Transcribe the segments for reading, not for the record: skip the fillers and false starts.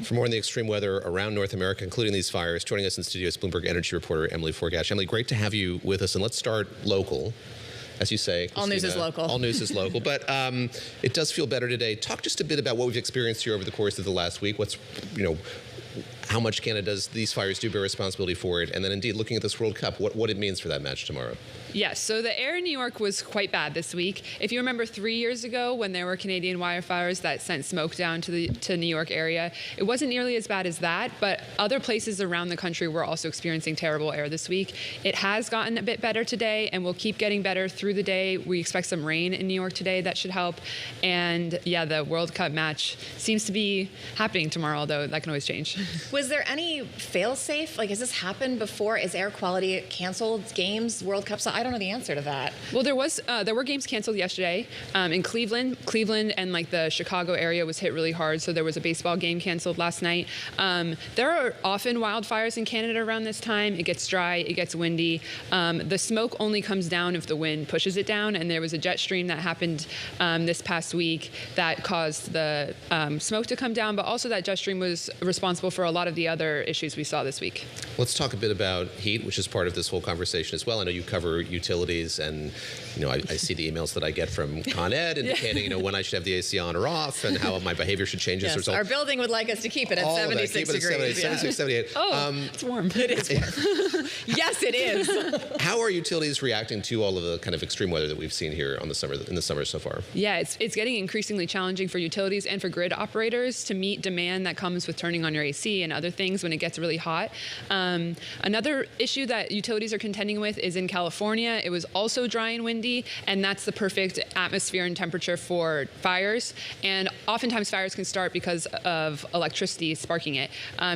For more on the extreme weather around North America, including these fires, joining us in studio is Bloomberg energy reporter Emily Forgash. Emily, great to have you with us. And let's start local. As you say, Christina, all news is local. All news is local. But it does feel better today. Talk just a bit about what we've experienced here over the course of the last week. What's, how much Canada does these fires do bear responsibility for it? And then indeed, looking at this World Cup, what it means for that match tomorrow. Yes, so the air in New York was quite bad this week. If you remember 3 years ago when there were Canadian wildfires that sent smoke down to the New York area, it wasn't nearly as bad as that, but other places around the country were also experiencing terrible air this week. It has gotten a bit better today and will keep getting better through the day. We expect some rain in New York today that should help. And yeah, the World Cup match seems to be happening tomorrow, although that can always change. Was there any fail-safe? Like, has this happened before? Is air quality canceled games, World Cups? I don't know the answer to that. Well, there were games canceled yesterday in Cleveland. Cleveland and like the Chicago area was hit really hard, so there was a baseball game canceled last night. There are often wildfires in Canada around this time. It gets dry, it gets windy. The smoke only comes down if the wind pushes it down, and there was a jet stream that happened this past week that caused the smoke to come down, but also that jet stream was responsible for a lot of the other issues we saw this week. Let's talk a bit about heat, which is part of this whole conversation as well. I know you cover utilities, and I see the emails that I get from Con Ed indicating when I should have the AC on or off and how my behavior should change as a result. Our building would like us to keep it at 76 degrees. 76, 78. Oh, it's warm. It is warm. Yes, it is. How are utilities reacting to all of the kind of extreme weather that we've seen here in the summer so far? Yeah, it's getting increasingly challenging for utilities and for grid operators to meet demand that comes with turning on your AC and other things when it gets really hot. Another issue that utilities are contending with is in California. It was also dry and windy, and that's the perfect atmosphere and temperature for fires. And oftentimes fires can start because of electricity sparking it.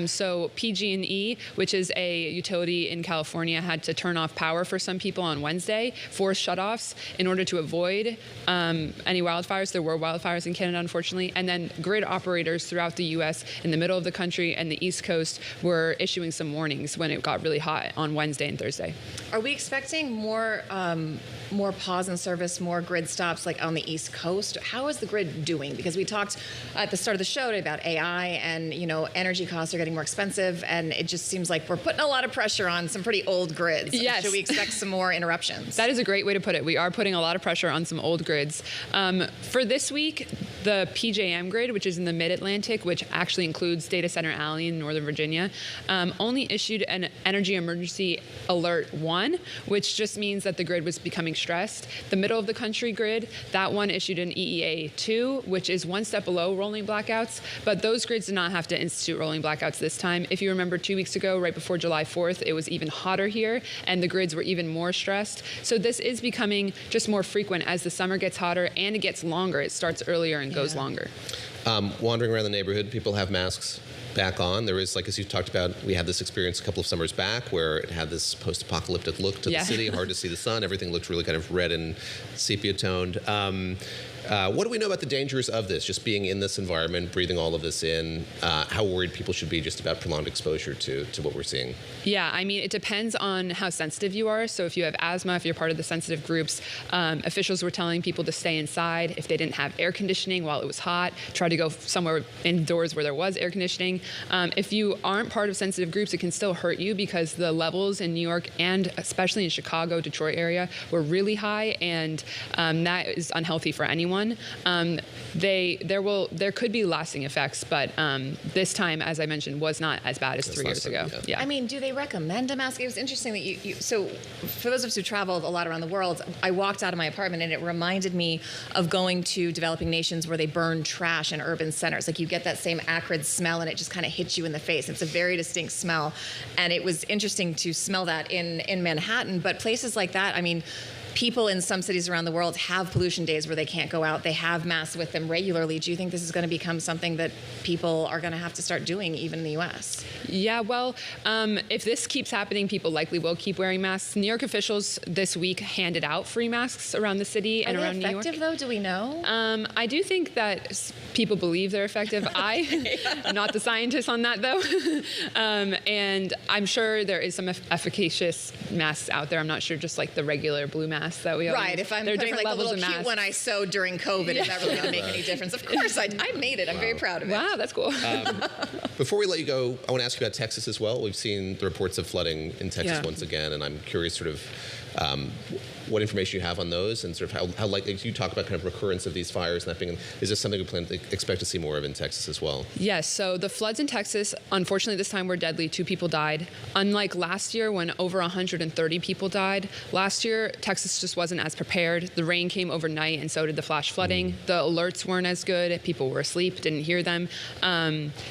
So PG&E, which is a utility in California, had to turn off power for some people on Wednesday, forced shutoffs in order to avoid any wildfires. There were wildfires in Canada, unfortunately. And then grid operators throughout the U.S. in the middle of the country and the East Coast were issuing some warnings when it got really hot on Wednesday and Thursday. Are we expecting more pause in service, more grid stops like on the East Coast? How is the grid doing? Because we talked at the start of the show about AI and, energy costs are getting more expensive, and it just seems like we're putting a lot of pressure on some pretty old grids. Yes. Should we expect some more interruptions? That is a great way to put it. We are putting a lot of pressure on some old grids. For this week, the PJM grid, which is in the mid-Atlantic, which actually includes Data Center Alley in Northern Virginia, only issued an Energy Emergency Alert 1, which just means that the grid was becoming stressed. The middle of the country grid, that one issued an EEA 2, which is one step below rolling blackouts, but those grids did not have to institute rolling blackouts this time. If you remember 2 weeks ago, right before July 4th, it was even hotter here, and the grids were even more stressed. So this is becoming just more frequent as the summer gets hotter and it gets longer. It starts earlier and goes longer. Wandering around the neighborhood, people have masks back on. There is, as you talked about, we had this experience a couple of summers back where it had this post-apocalyptic look to the city, hard to see the sun. Everything looked really kind of red and sepia-toned. What do we know about the dangers of this, just being in this environment, breathing all of this in? How worried people should be just about prolonged exposure to what we're seeing? Yeah, I mean, it depends on how sensitive you are. So if you have asthma, if you're part of the sensitive groups, officials were telling people to stay inside. If they didn't have air conditioning while it was hot, try to go somewhere indoors where there was air conditioning. If you aren't part of sensitive groups, it can still hurt you because the levels in New York and especially in Chicago, Detroit area were really high, and that is unhealthy for anyone. There could be lasting effects, but this time, as I mentioned, was not as bad as 3 years ago. Yeah. I mean, do they recommend a mask? It was interesting that so for those of us who traveled a lot around the world, I walked out of my apartment and it reminded me of going to developing nations where they burn trash in urban centers. Like, you get that same acrid smell and it just kind of hits you in the face. It's a very distinct smell. And it was interesting to smell that in Manhattan, but places like that, I mean, people in some cities around the world have pollution days where they can't go out. They have masks with them regularly. Do you think this is going to become something that people are going to have to start doing even in the U.S.? Yeah, well, if this keeps happening, people likely will keep wearing masks. New York officials this week handed out free masks around the city and around New York. Are they effective, though? Do we know? I do think that people believe they're effective. I'm not the scientist on that, though. And I'm sure there is some efficacious masks out there. I'm not sure just like the regular blue mask that we all right, use. if I'm there are putting different like the levels little of cute masks. one I sewed during COVID, is that really going to make any difference? Of course, I made it. I'm very proud of it. Wow, that's cool. Before we let you go, I want to ask you about Texas as well. We've seen the reports of flooding in Texas once again, and I'm curious sort of what information you have on those, and sort of how likely you talk about kind of recurrence of these fires and that being. Is this something we plan to expect to see more of in Texas as well? Yes. So the floods in Texas, unfortunately, this time were deadly. 2 people died. Unlike last year, when over 130 people died, last year Texas just wasn't as prepared. The rain came overnight, and so did the flash flooding. The alerts weren't as good. People were asleep, didn't hear them.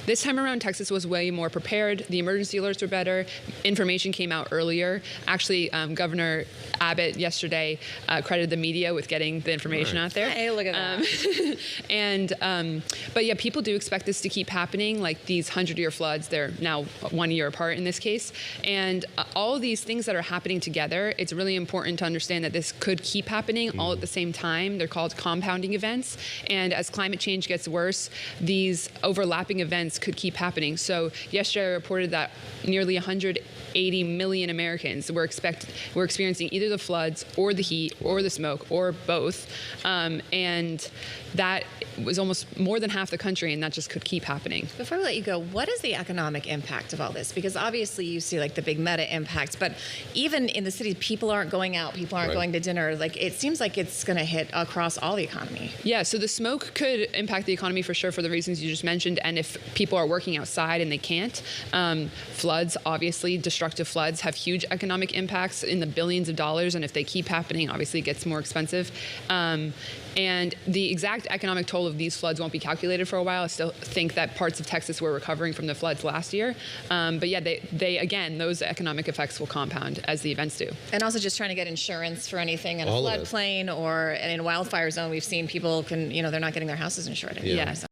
This time around, Texas was way more prepared. The emergency alerts were better. Information came out earlier. Actually, Governor Abbott yesterday credited the media with getting the information out there. Hey, look at that. But yeah, people do expect this to keep happening. Like these 100-year floods, they're now 1 year apart in this case. And all of these things that are happening together, it's really important to understand that this could keep happening all at the same time. They're called compounding events. And as climate change gets worse, these overlapping events could keep happening. So yesterday I reported that nearly 180 million Americans were experiencing either the floods or the heat or the smoke or both. And that was almost more than half the country, and that just could keep happening. Before we let you go, what is the economic impact of all this? Because obviously you see like the big meta impacts, but even in the cities, people aren't going out, people aren't going to dinner. Like it seems like it's going to hit across all the economy. Yeah, so the smoke could impact the economy for sure for the reasons you just mentioned, and if people are working outside and they can't. Floods, obviously, destructive floods have huge economic impacts in the billions of dollars, and if they keep happening, obviously it gets more expensive. And the exact economic toll of these floods won't be calculated for a while. I still think that parts of Texas were recovering from the floods last year. But yeah, they again, those economic effects will compound as the events do. And also just trying to get insurance for anything in a All of it. floodplain or in a wildfire zone. We've seen people they're not getting their houses insured anymore. Yeah.